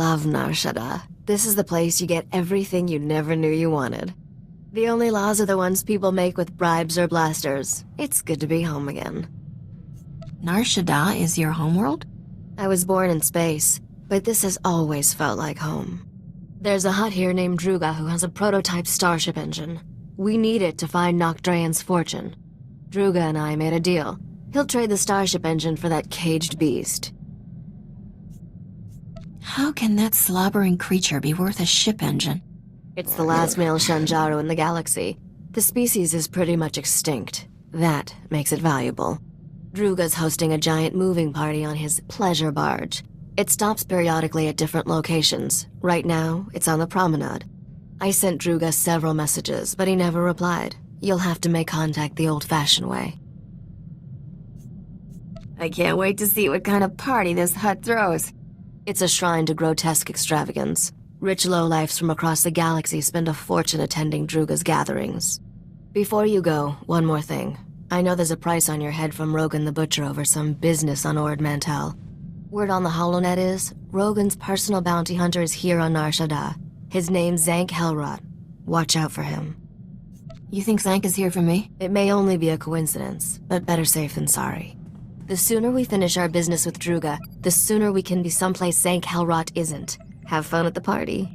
love Nar Shaddaa. This is the place you get everything you never knew you wanted. The only laws are the ones people make with bribes or blasters. It's good to be home again. Nar Shaddaa is your homeworld? I was born in space, but this has always felt like home. There's a hut here named Druga who has a prototype starship engine. We need it to find Nocdrayan's fortune. Druga and I made a deal. He'll trade the starship engine for that caged beast. How can that slobbering creature be worth a ship engine? It's the last male Shanjaru in the galaxy. The species is pretty much extinct. That makes it valuable. Druga's hosting a giant moving party on his pleasure barge. It stops periodically at different locations. Right now, it's on the promenade. I sent Druga several messages, but he never replied. You'll have to make contact the old-fashioned way. I can't wait to see what kind of party this hut throws. It's a shrine to grotesque extravagance. Rich lowlifes from across the galaxy spend a fortune attending Druga's gatherings. Before you go, one more thing. I know there's a price on your head from Rogan the Butcher over some business on Ord Mantell. Word on the HoloNet is, Rogan's personal bounty hunter is here on Nar Shaddaa. His name's Zank Helrot. Watch out for him. You think Zank is here for me? It may only be a coincidence, but better safe than sorry. The sooner we finish our business with Druga, the sooner we can be someplace Zank Helrot isn't. Have fun at the party.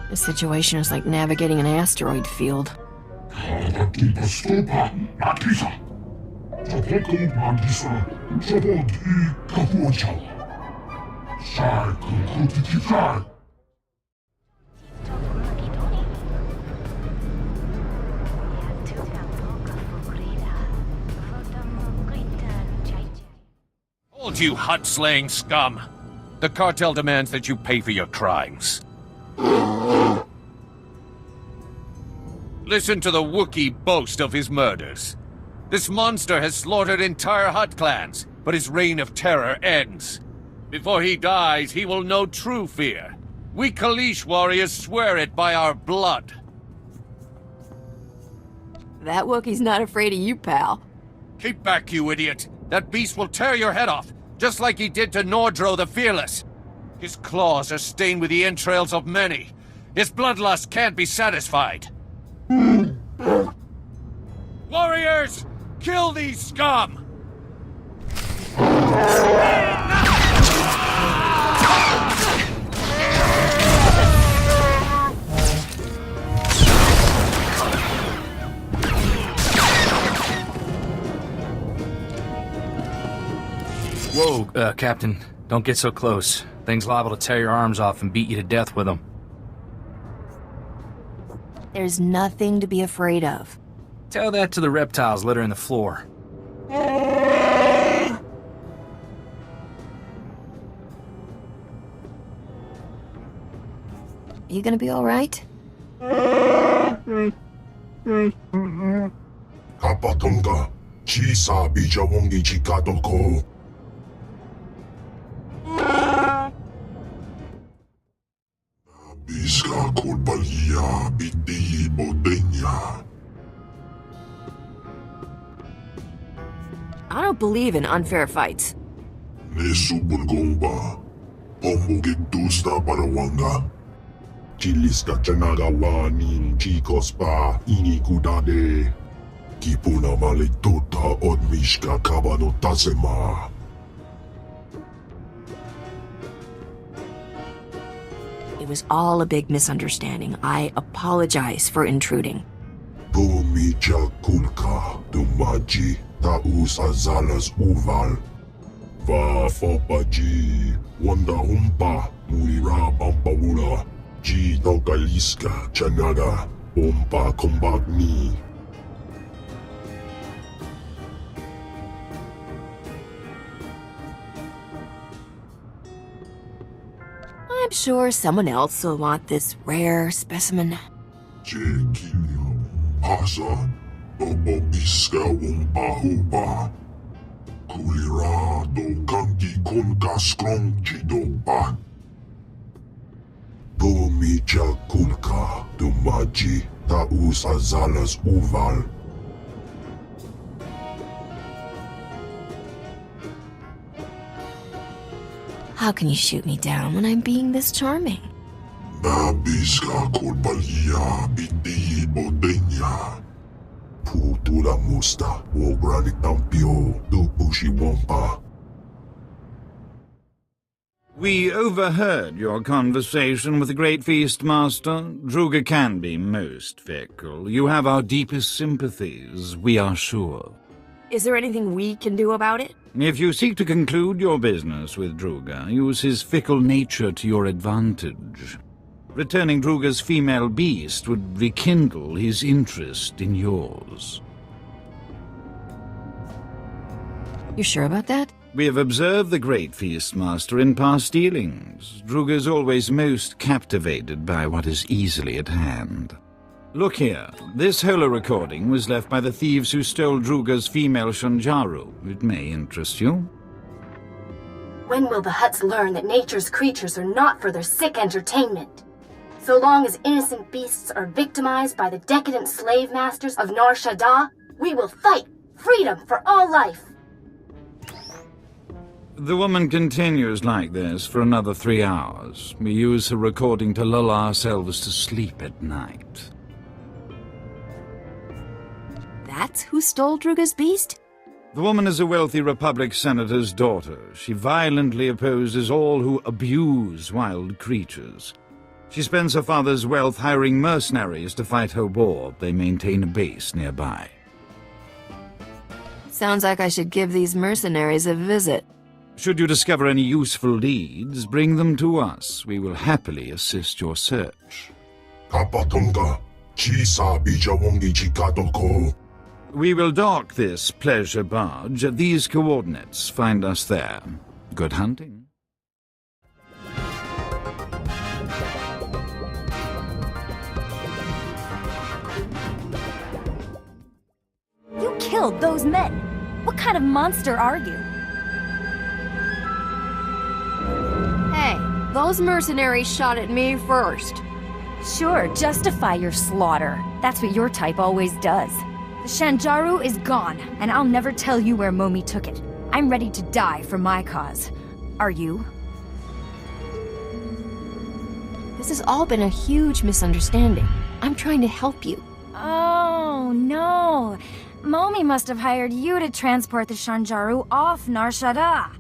This situation is like navigating an asteroid field. Hold you hut-slaying scum! The cartel demands that you pay for your crimes. Listen to the Wookiee boast of his murders. This monster has slaughtered entire Hutt clans, but his reign of terror ends. Before he dies, he will know true fear. We Kaleesh warriors swear it by our blood. That Wookiee's not afraid of you, pal. Keep back, you idiot! That beast will tear your head off, just like he did to Nordro the Fearless. His claws are stained with the entrails of many. His bloodlust can't be satisfied. Warriors! Kill these scum! Whoa, Captain. Don't get so close. Thing's liable to tear your arms off and beat you to death with them. There's nothing to be afraid of. Tell that to the reptiles littering the floor. You gonna be alright? Kapatonga, chisa bijawongi chikatoko. Biska kulbalia biti bodenya. I don't believe in unfair fights. Nesubulgomba, pomugitusta parawanga. Chiliska chanagawani, chicos pa, inikudade. Kipuna malituta odmishka kabano tasema. It was all a big misunderstanding. I apologize for intruding. Bumicha kulka, dumaji, taus azalas uval. Va fopaji, wanda humpa, murira mula. Ji Tokaliska Chanaga. Ompa Kombagni. I'm sure someone else will want this rare specimen. Kilio. Asa. Obobiska Wompa Hupa. Kulira do Kanki Konka Skrong Jidopa. Pomicha Kulka do Maji Taus Azalas Uval. How can you shoot me down when I'm being this charming? Nabiska Kulbalia Bindi Bodenya. Putula Musta Wograni Tampio do Bushi Wompa. We overheard your conversation with the Great Feast Master. Druga can be most fickle. You have our deepest sympathies, we are sure. Is there anything we can do about it? If you seek to conclude your business with Druga, use his fickle nature to your advantage. Returning Druga's female beast would rekindle his interest in yours. You sure about that? We have observed the Great Feast Master in past dealings. Druga is always most captivated by what is easily at hand. Look here. This holo recording was left by the thieves who stole Druga's female Shanjaru. It may interest you. When will the Hutts learn that nature's creatures are not for their sick entertainment? So long as innocent beasts are victimized by the decadent slave masters of Nar Shaddaa, we will fight freedom for all life. The woman continues like this for another 3 hours. We use her recording to lull ourselves to sleep at night. That's who stole Druga's beast? The woman is a wealthy Republic senator's daughter. She violently opposes all who abuse wild creatures. She spends her father's wealth hiring mercenaries to fight her war. They maintain a base nearby. Sounds like I should give these mercenaries a visit. Should you discover any useful leads, bring them to us. We will happily assist your search. Kapatonga. Chisa Bijawongi Chikatoko. We will dock this pleasure barge at these coordinates. Find us there. Good hunting. You killed those men. What kind of monster are you? Hey, those mercenaries shot at me first. Sure, justify your slaughter. That's what your type always does. The Shanjaru is gone, and I'll never tell you where Momi took it. I'm ready to die for my cause. Are you? This has all been a huge misunderstanding. I'm trying to help you. Oh, no. Momi must have hired you to transport the Shanjaru off Nar Shaddaa.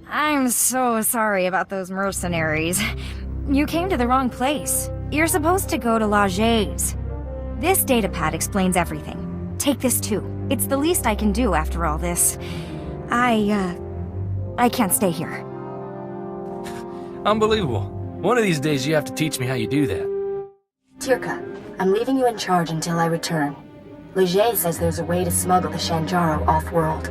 I'm so sorry about those mercenaries. You came to the wrong place. You're supposed to go to Laje's. This datapad explains everything. Take this too. It's the least I can do after all this. I can't stay here. Unbelievable. One of these days you have to teach me how you do that. Tirka, I'm leaving you in charge until I return. Leger says there's a way to smuggle the Shanjaru off-world.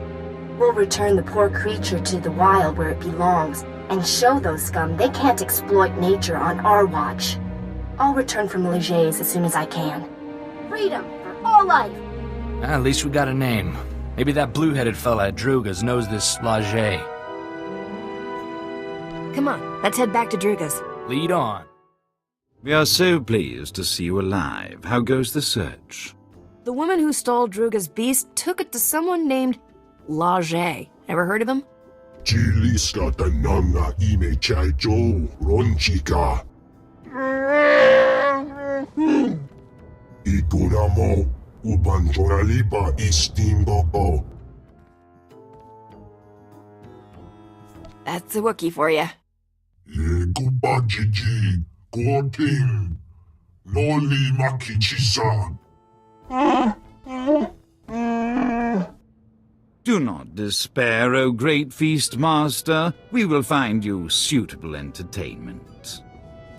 We'll return the poor creature to the wild where it belongs, and show those scum they can't exploit nature on our watch. I'll return from Leger's as soon as I can. Freedom for all life! At least we got a name. Maybe that blue-headed fella at Druga's knows this Laje. Come on, let's head back to Druga's. Lead on. We are so pleased to see you alive. How goes the search? The woman who stole Druga's beast took it to someone named Laje. Ever heard of him? Chiliska Tananga Ime Chaijo Ronchika. Ikunamo Ubanjoralipa Istingopo. That's a Wookiee for you. Kubajiji Goting Noli Makichisa. Do not despair, O Great Feast Master. We will find you suitable entertainment.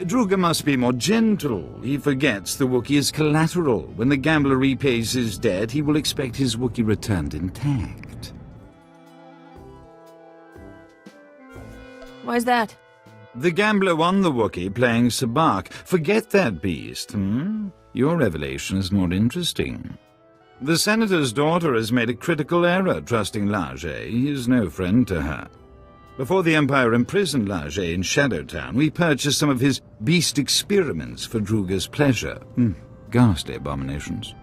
Druga must be more gentle. He forgets the Wookiee is collateral. When the gambler repays his debt, he will expect his Wookiee returned intact. Why's that? The gambler won the Wookiee playing Sabak. Forget that beast, Your revelation is more interesting. The Senator's daughter has made a critical error trusting Lajee. He is no friend to her. Before the Empire imprisoned Lajee in Shadowtown, we purchased some of his beast experiments for Druga's pleasure. Ghastly abominations.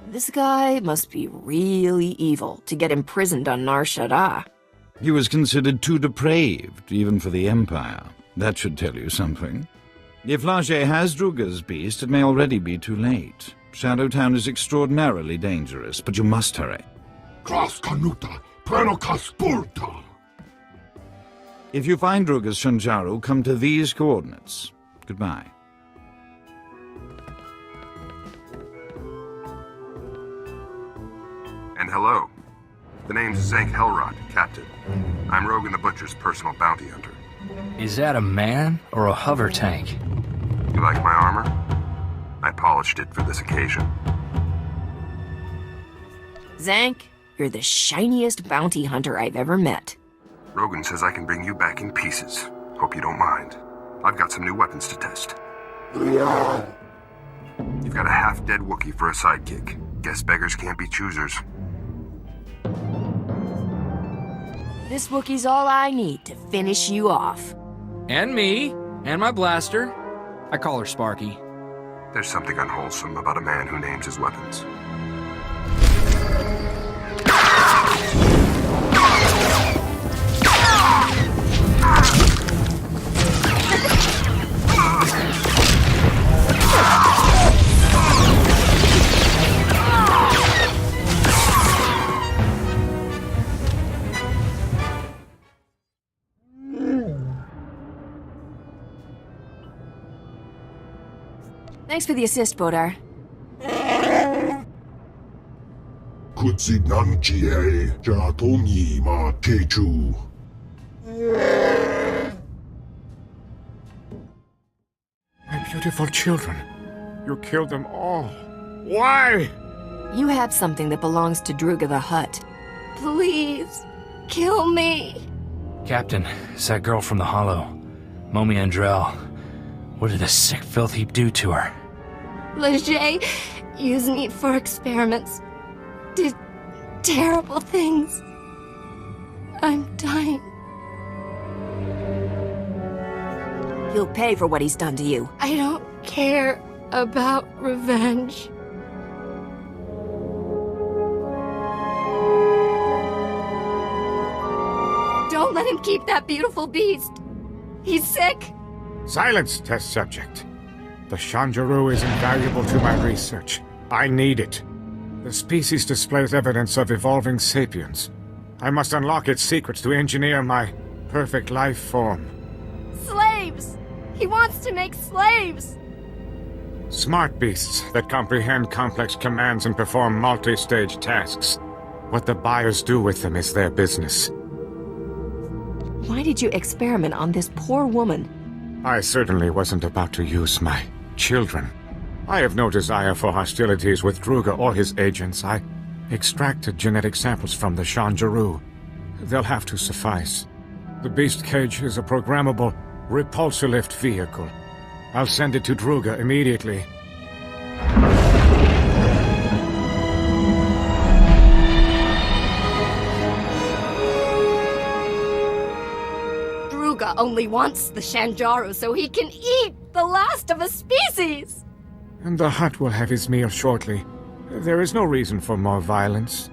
This guy must be really evil to get imprisoned on Nar Shaddaa. He was considered too depraved, even for the Empire. That should tell you something. If Lajee has Druga's beast, it may already be too late. Shadowtown is extraordinarily dangerous, but you must hurry. Kras kanuta, pero kaspurta. If you find Druga's Shanjaru, come to these coordinates. Goodbye. And hello. The name's Zank Helrod, Captain. I'm Rogan the Butcher's personal bounty hunter. Is that a man or a hover tank? You like my armor? I polished it for this occasion. Zank, you're the shiniest bounty hunter I've ever met. Rogan says I can bring you back in pieces. Hope you don't mind. I've got some new weapons to test. You've got a half-dead Wookiee for a sidekick. Guess beggars can't be choosers. This Wookiee's all I need to finish you off. And me. And my blaster. I call her Sparky. There's something unwholesome about a man who names his weapons. Thanks for the assist, Bodar. Kutsi namjihe, jatongi ma techu. My beautiful children. You killed them all. Why? You have something that belongs to Druga the Hutt. Please, kill me. Captain, it's that girl from the Hollow. Momi Andrell. What did the sick filth heap do to her? Lajee used me for experiments. Did terrible things. I'm dying. He'll pay for what he's done to you. I don't care about revenge. Don't let him keep that beautiful beast. He's sick. Silence, test subject. The Shanjaru is invaluable to my research. I need it. The species displays evidence of evolving sapiens. I must unlock its secrets to engineer my perfect life form. Slaves! He wants to make slaves! Smart beasts that comprehend complex commands and perform multi-stage tasks. What the buyers do with them is their business. Why did you experiment on this poor woman? I certainly wasn't about to use my children. I have no desire for hostilities with Druga or his agents. I extracted genetic samples from the Shanjaru. They'll have to suffice. The beast cage is a programmable repulsor-lift vehicle. I'll send it to Druga immediately. Druga only wants the Shanjaru so he can eat the last of a species! And the Hutt will have his meal shortly. There is no reason for more violence.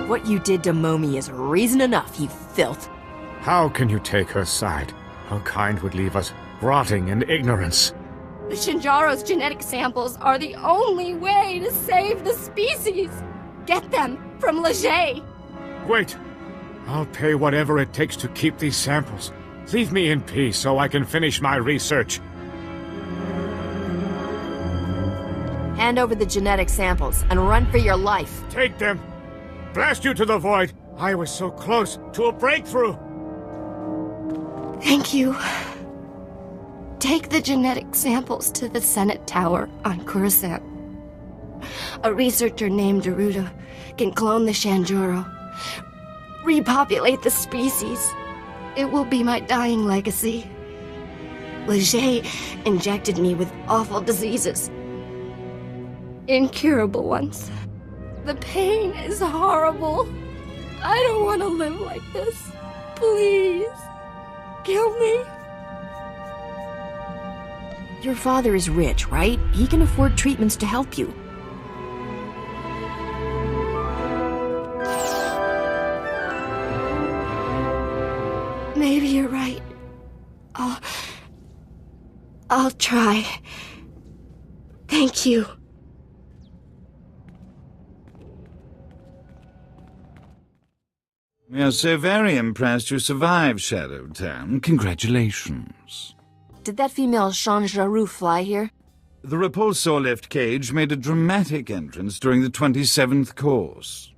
What you did to Momi is reason enough, you filth. How can you take her side? Her kind would leave us rotting in ignorance. The Shanjaru's genetic samples are the only way to save the species! Get them from Lajee! Wait! I'll pay whatever it takes to keep these samples. Leave me in peace so I can finish my research. Hand over the genetic samples and run for your life. Take them! Blast you to the void! I was so close to a breakthrough! Thank you. Take the genetic samples to the Senate Tower on Coruscant. A researcher named Daruda can clone the Shanjuro, repopulate the species. It will be my dying legacy. Leger injected me with awful diseases. Incurable ones. The pain is horrible. I don't want to live like this. Please, kill me. Your father is rich, right? He can afford treatments to help you. Maybe you're right. I'll try. Thank you. We are so very impressed you survived Shadowtown. Congratulations. Did that female Shanjaro fly here? The repulsor lift cage made a dramatic entrance during the 27th course.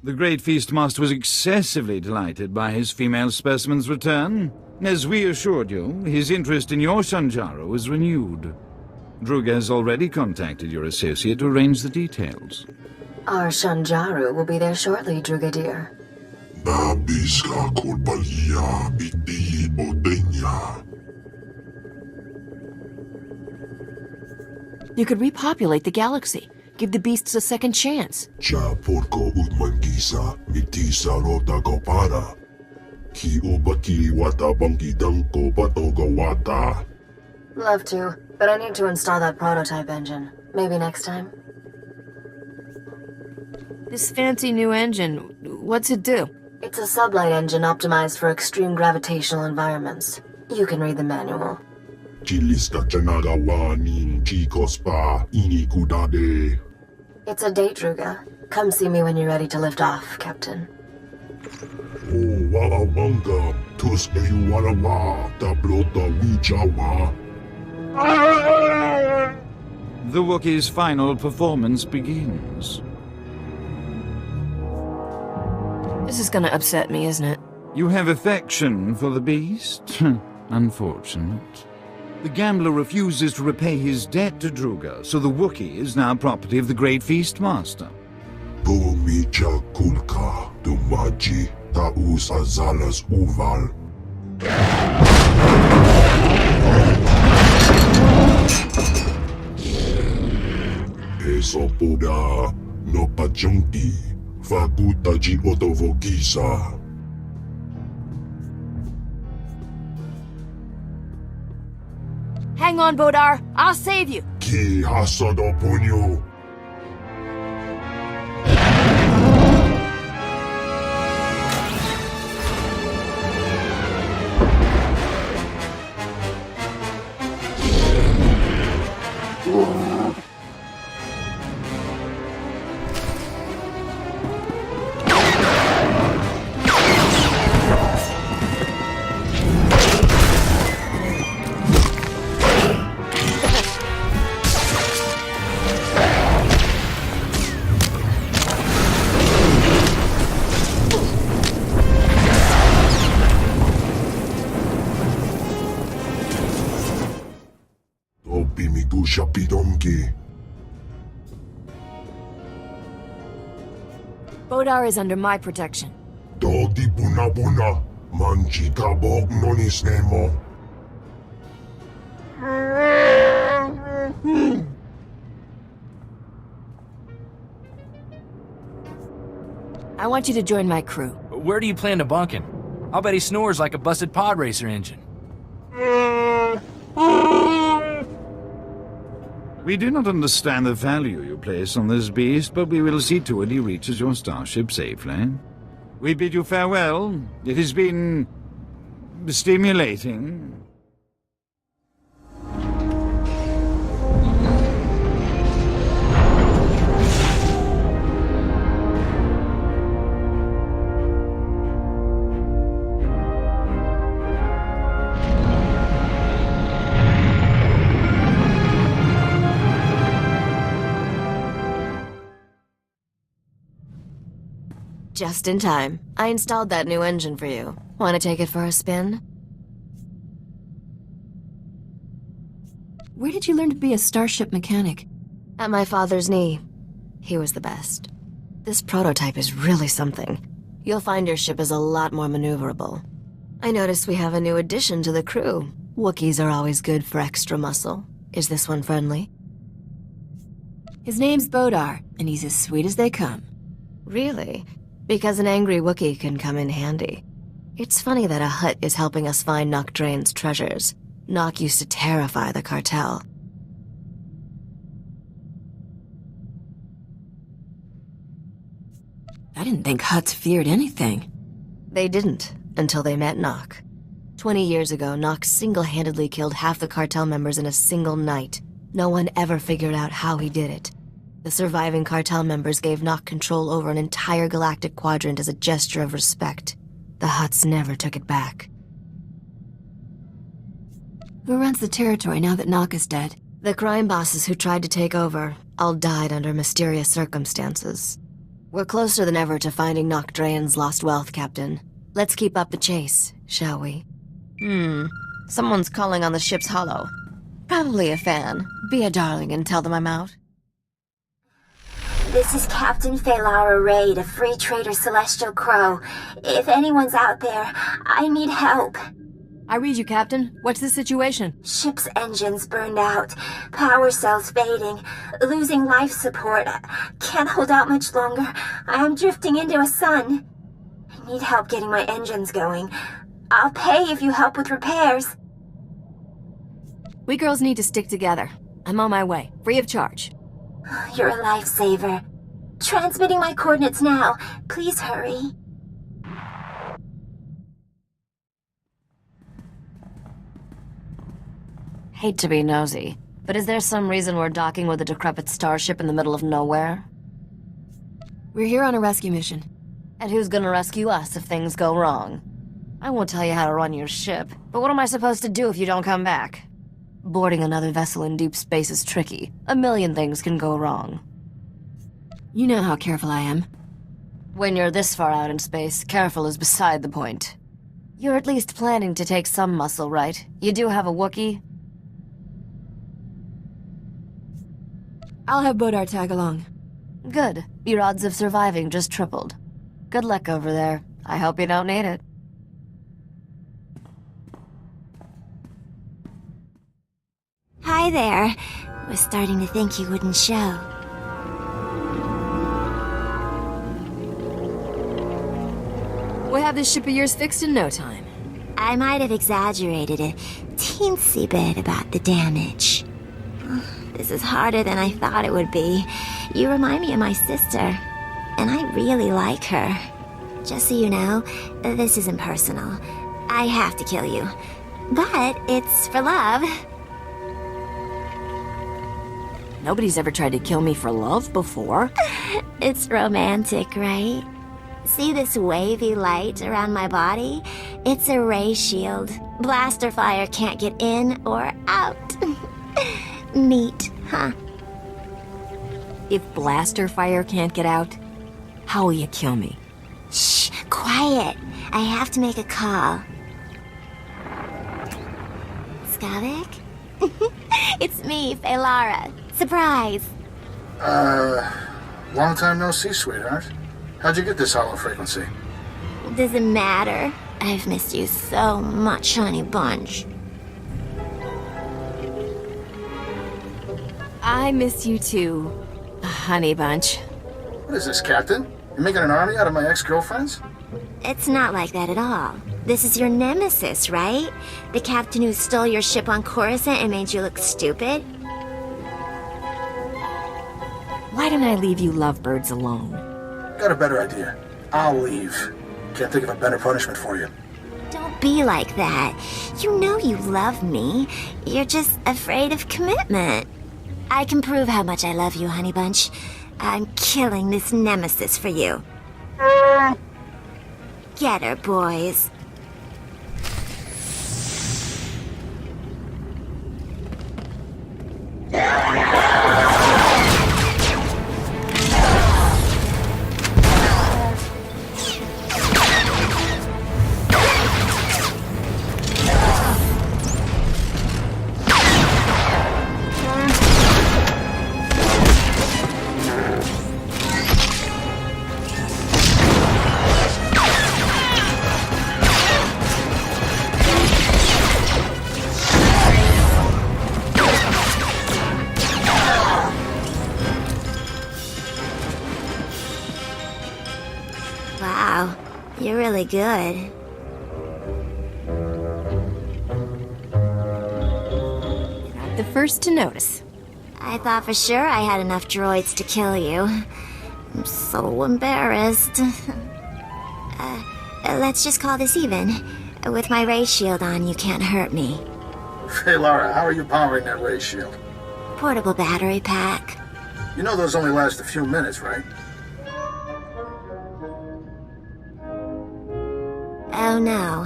The Great Feast Master was excessively delighted by his female specimen's return. As we assured you, his interest in your Shanjaro was renewed. Druga has already contacted your associate to arrange the details. Our Shanjaro will be there shortly, Druga dear. Nabiska Korbalia Biti Odenya. You could repopulate the galaxy. Give the beasts a second chance. Cha porko udmangisa mitisa rota para. Ki ubaki wata bangi danko patoga wata. Love to, but I need to install that prototype engine. Maybe next time. This fancy new engine, what's it do? It's a sublight engine optimized for extreme gravitational environments. You can read the manual. Chiliska chanagawanin chikospa inikudade. It's a date, Druga. Come see me when you're ready to lift off, Captain. Oh, wawanga, tus eyuarawa, tablota wichawa. The Wookiee's final performance begins. This is gonna upset me, isn't it? You have affection for the beast? Unfortunate. The gambler refuses to repay his debt to Druga, so the Wookiee is now property of the Great Feast Master. Bumicha kulka, dumaji, taus azalas uval. Esopoda, no pachunki, fakutaji otovokisa. Hang on, Bodar. I'll save you. Ki hasado punyo. Bodar is under my protection. Dodi buna buna, manchika bog nonis nemo. I want you to join my crew. Where do you plan to bunk him? I'll bet he snores like a busted pod racer engine. We do not understand the value you place on this beast, but we will see to it he reaches your starship safely. We bid you farewell. It has been stimulating. Just in time. I installed that new engine for you. Want to take it for a spin? Where did you learn to be a starship mechanic? At my father's knee. He was the best. This prototype is really something. You'll find your ship is a lot more maneuverable. I noticed we have a new addition to the crew. Wookiees are always good for extra muscle. Is this one friendly? His name's SWTOR, and he's as sweet as they come. Really? Because an angry Wookiee can come in handy. It's funny that a Hutt is helping us find Nock Drain's treasures. Nock used to terrify the cartel. I didn't think Hutts feared anything. They didn't, until they met Nock. 20 years ago, Nock single-handedly killed half the cartel members in a single night. No one ever figured out how he did it. The surviving cartel members gave Nock control over an entire galactic quadrant as a gesture of respect. The Hutts never took it back. Who runs the territory now that Nock is dead? The crime bosses who tried to take over all died under mysterious circumstances. We're closer than ever to finding Nock Drain's lost wealth, Captain. Let's keep up the chase, shall we? Someone's calling on the ship's holo. Probably a fan. Be a darling and tell them I'm out. This is Captain Felara Raid of Free Trader Celestial Crow. If anyone's out there, I need help. I read you, Captain. What's the situation? Ship's engines burned out. Power cells fading. Losing life support. Can't hold out much longer. I am drifting into a sun. I need help getting my engines going. I'll pay if you help with repairs. We girls need to stick together. I'm on my way, free of charge. You're a lifesaver. Transmitting my coordinates now. Please hurry. Hate to be nosy, but is there some reason we're docking with a decrepit starship in the middle of nowhere? We're here on a rescue mission. And who's gonna rescue us if things go wrong? I won't tell you how to run your ship, but what am I supposed to do if you don't come back? Boarding another vessel in deep space is tricky. A million things can go wrong. You know how careful I am. When you're this far out in space, careful is beside the point. You're at least planning to take some muscle, right? You do have a Wookiee? I'll have SWTOR tag along. Good. Your odds of surviving just tripled. Good luck over there. I hope you don't need it. Hi there. Was starting to think you wouldn't show. We'll have this ship of yours fixed in no time. I might have exaggerated a teensy bit about the damage. This is harder than I thought it would be. You remind me of my sister, and I really like her. Just so you know, this isn't personal. I have to kill you. But it's for love. Nobody's ever tried to kill me for love before. It's romantic, right? See this wavy light around my body? It's a ray shield. Blaster fire can't get in or out. Neat, huh? If blaster fire can't get out, how will you kill me? Shh, quiet. I have to make a call. Skavik? It's me, Felara. Surprise. Long time no see, sweetheart. How'd you get this hollow frequency? Doesn't matter. I've missed you so much, honey bunch. I miss you too, honey bunch. What is this, Captain? You making an army out of my ex-girlfriends? It's not like that at all. This is your nemesis, right? The captain who stole your ship on Coruscant and made you look stupid? Why don't I leave you lovebirds alone? Got a better idea. I'll leave. Can't think of a better punishment for you. Don't be like that. You know you love me. You're just afraid of commitment. I can prove how much I love you, honey bunch. I'm killing this nemesis for you. Get her, boys. Wow, you're really good. The first to notice. I thought for sure I had enough droids to kill you. I'm so embarrassed. Let's just call this even. With my ray shield on, you can't hurt me. Hey, Lara, how are you powering that ray shield? Portable battery pack. You know those only last a few minutes, right? Oh no.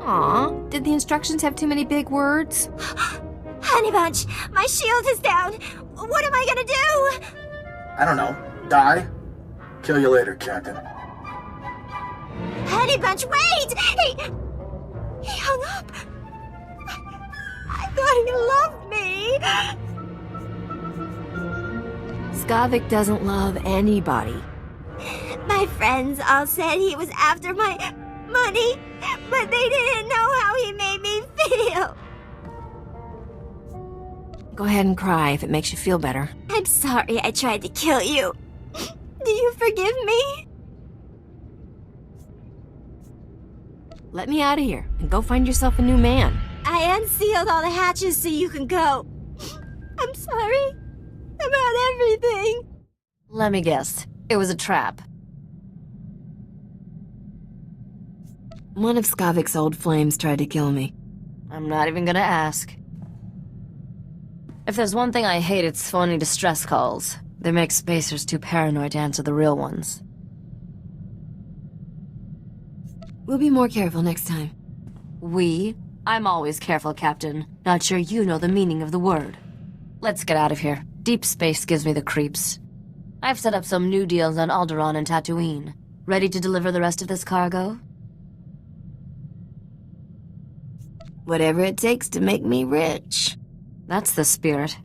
Aw, did the instructions have too many big words? Honey Bunch, my shield is down. What am I gonna do? I don't know. Die? Kill you later, Captain. Honey Bunch, wait! He hung up. I thought he loved me. Skavik doesn't love anybody. My friends all said he was after my money, but they didn't know how he made me feel. Go ahead and cry if it makes you feel better. I'm sorry I tried to kill you. Do you forgive me? Let me out of here and go find yourself a new man. I unsealed all the hatches so you can go. I'm sorry about everything. Let me guess. It was a trap. One of Skavik's old flames tried to kill me. I'm not even gonna ask. If there's one thing I hate, it's phony distress calls. They make spacers too paranoid to answer the real ones. We'll be more careful next time. We? I'm always careful, Captain. Not sure you know the meaning of the word. Let's get out of here. Deep space gives me the creeps. I've set up some new deals on Alderaan and Tatooine. Ready to deliver the rest of this cargo? Whatever it takes to make me rich. That's the spirit.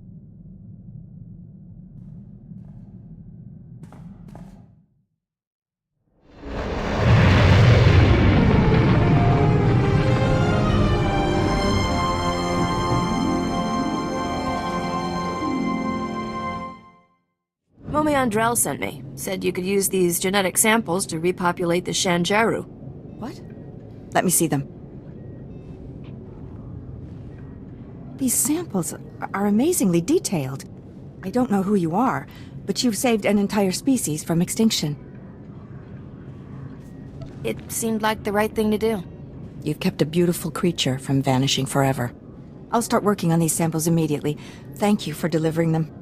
Momi Andrell sent me. Said you could use these genetic samples to repopulate the Shanjaru. What? Let me see them. These samples are amazingly detailed. I don't know who you are, but you've saved an entire species from extinction. It seemed like the right thing to do. You've kept a beautiful creature from vanishing forever. I'll start working on these samples immediately. Thank you for delivering them.